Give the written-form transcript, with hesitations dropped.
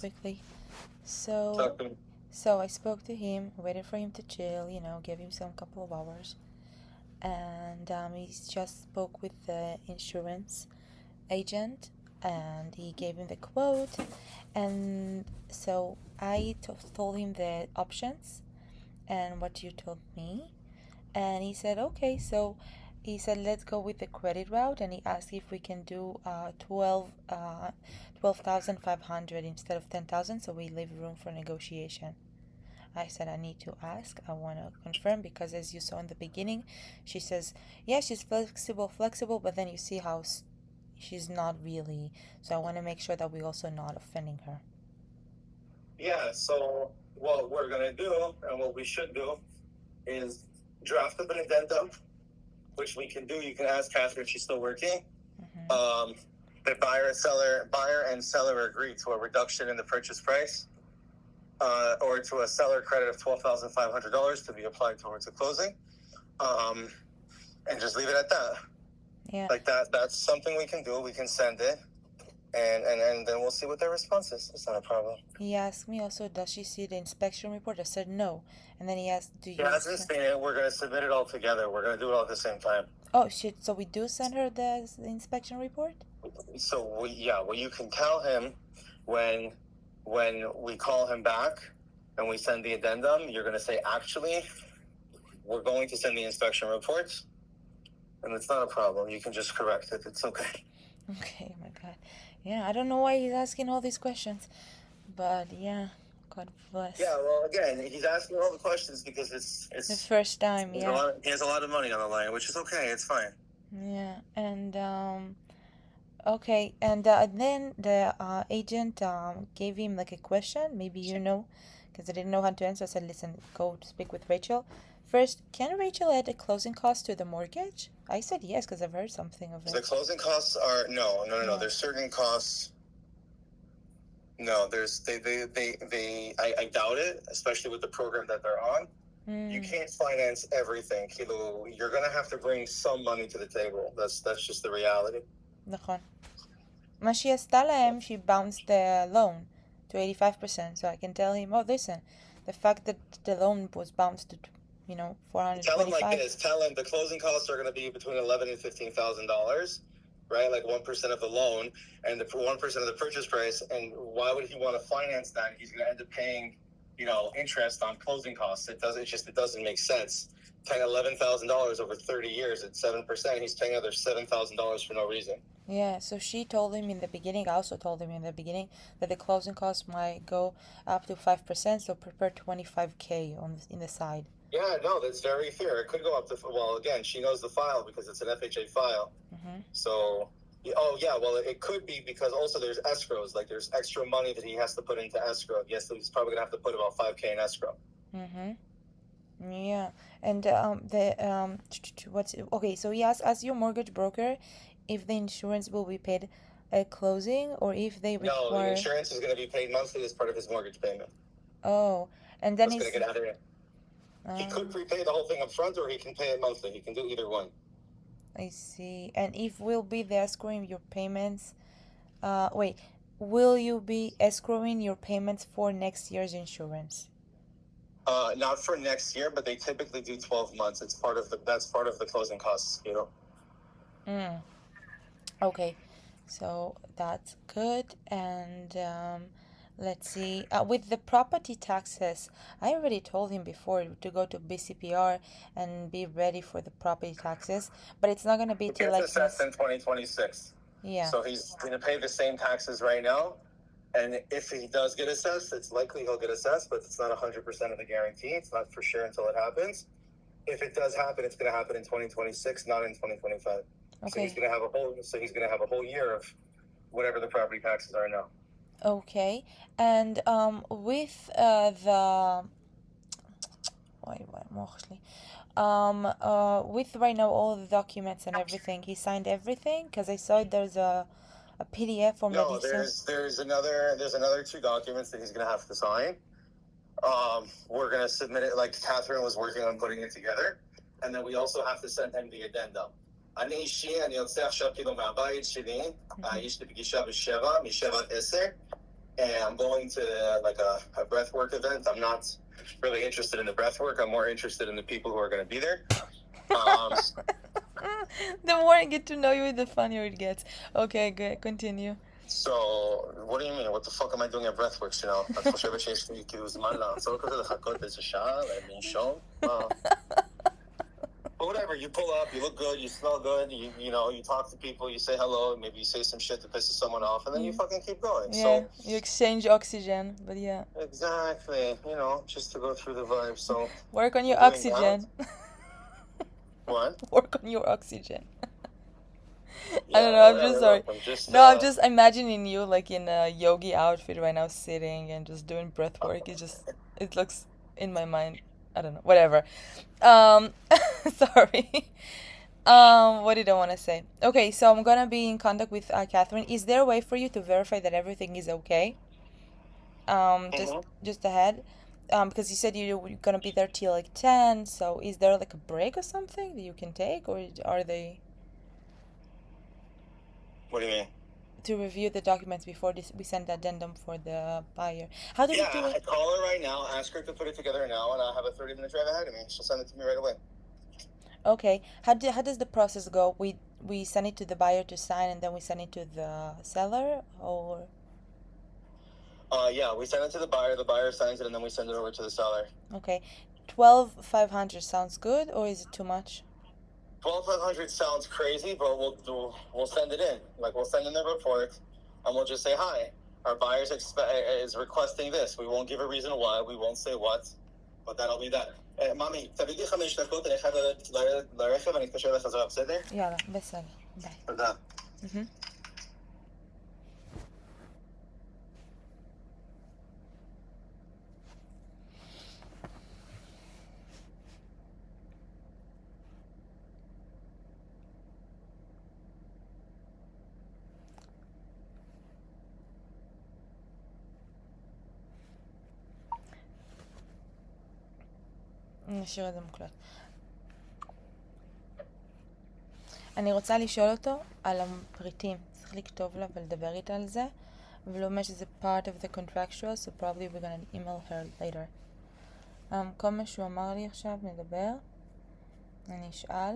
quickly. So, Talk to me. so I spoke to him, waited for him to chill, gave him some couple of hours, and he just spoke with the insurance agent, and he gave him the quote, and so I told him the options and what you told me, and he said okay. So he said let's go with the credit route, and he asked if we can do 12,500 instead of 10,000, so we leave room for negotiation. I said I need to ask, I want to confirm, because as you saw in the beginning, she says yeah, she's flexible, but then you see how she's not really. So I want to make sure that we also not offending her. Yeah, so what we're going to do and what we should do is draft up an addendum, which we can do. You can ask Catherine if she's still working. The buyer and seller agree to a reduction in the purchase price, or to a seller credit of $12,500 to be applied towards the closing, and just leave it at that. Yeah. Like that. That's something we can do. We can send it, and then we'll see what their response is. It's not a problem. He asked me also, does she see the inspection report? I said no. And then he asked, do you... Yeah, that's just it. We're going to submit it all together. We're going to do it all at the same time. Oh, shit. So we do send her the inspection report? So, well, you can tell him when we call him back and we send the addendum, you're going to say, actually, we're going to send the inspection reports. And it's not a problem. You can just correct it. It's okay. Okay, my God. Yeah, I don't know why he's asking all these questions. But yeah, God bless. Yeah, well, again, he's asking all the questions because it's the first time, yeah. He has a lot of money on the line, which is okay. It's fine. Yeah, and okay, and then the agent gave him like a question, maybe because I didn't know how to answer. I said, listen, go speak with Rachel. First, can Rachel add a closing cost to the mortgage? I said yes, because I've heard something of it. The closing costs are, no. There's certain costs. No, I doubt it, especially with the program that they're on. You can't finance everything. You're going to have to bring some money to the table. That's just the reality. נכון. מה שהיא עשתה להם, she bounced the loan to 85%. So I can tell him, oh, listen, the fact that the loan was bounced to, 425. Tell him like this. Tell him the closing costs are going to be between $11,000 and $15,000, right? Like 1% of the loan and the 1% of the purchase price. And why would he want to finance that? He's going to end up paying, interest on closing costs. It doesn't make sense. Paying $11,000 over 30 years at 7%, he's paying another $7,000 for no reason. Yeah, so she told him in the beginning, I also told him in the beginning, that the closing costs might go up to 5%, so prepare $25K in the side. Yeah, no, that's very fair. It could go up to, well, again, she knows the file because it's an FHA file. So, it could be because also there's escrows, like there's extra money that he has to put into escrow. Yes, so he's probably going to have to put about $5K in escrow. Yeah, and okay, so he asked, as your mortgage broker, if the insurance will be paid at closing or if they require... No, the insurance is going to be paid monthly as part of his mortgage payment. Oh, and then he's going to get out of it. He could prepay the whole thing up front or he can pay it monthly. He can do either one. I see. And if we'll be the escrowing your payments... will you be escrowing your payments for next year's insurance? Not for next year, but they typically do 12 months. That's part of the closing costs, Okay, so that's good. And let's see. With the property taxes, I already told him before to go to BCPR and be ready for the property taxes, but it's not going to be till like assessed in 2026. Yeah. So he's going to pay the same taxes right now. And if he does get assessed, it's likely he'll get assessed, but it's not 100% of the guarantee. It's not for sure until it happens. If it does happen, it's going to happen in 2026, not in 2025. Okay. So he's going to have a whole year of whatever the property taxes are now. Okay. And with the with right now all the documents and everything, he signed everything, because I saw there's a PDF for No, there's another 2 documents that he's going to have to sign. We're going to submit it, like Catherine was working on putting it together, and then we also have to send him the addendum. אני יוצא עכשיו מהבית שלי, יש לי פגישה ב7, מ7 עד 10, and I'm going to like a breathwork event. I'm not really interested in the breathwork. I'm more interested in the people who are going to be there. The more I get to know you, the funnier it gets. Okay, good. Continue. So, what do you mean? What the fuck am I doing at breathworks, you know? את חושבת שיש לי כאילו זמן לעצור כזה, לחכות איזה שעה, לנשום? But whatever, you pull up, you look good, you smell good, you know, you talk to people, you say hello, maybe you say some shit that pisses someone off, and then you fucking keep going. Yeah, So you exchange oxygen, but yeah. exactly, you know, just to go through the vibe. So Work on your I'm doing oxygen. what? Work on your oxygen. Yeah, I don't know, I'm just sorry. look, I'm just, No, I'm just imagining you like in a yogi outfit right now, sitting and just doing breath work. It looks in my mind. I don't know, whatever. Sorry. What did I want to say? Okay, so I'm gonna be in contact with Catherine. Is there a way for you to verify that everything is okay? Just ahead. Because you said you're gonna be there till like 10. So is there like a break or something that you can take, or are they What do you mean? to review the documents before we send the addendum for the buyer? How do we do I it? call her right now, ask her to put it together now, and I'll have a 30-minute drive ahead of me. She'll send it to me right away. Okay. How does the process go? We send it to the buyer to sign, and then we send it to the seller, or Yeah, we send it to the buyer signs it, and then we send it over to the seller. okay. 12,500 sounds good, or is it too much? 12,500 sounds crazy, but we'll send it in. Like, we'll send in the report, and we'll just say, hi, our buyer is requesting this. We won't give a reason why. We won't say what, but that'll be that. ממי, תביא לי 5 דקות, אני חייב לרדת לרכב, אני אתקשר לחזרה, בסדר? יאללה, בסדר. ביי. תודה. נשאיר את זה מוקלט. אני רוצה לשאול אותו על הפריטים. צריך לכתוב לה ולדבר איתה על זה. אבל הוא אומר שזה part of the contractual, so probably we're gonna email her later. כל מה שהוא אמר לי עכשיו, נדבר. אני אשאל.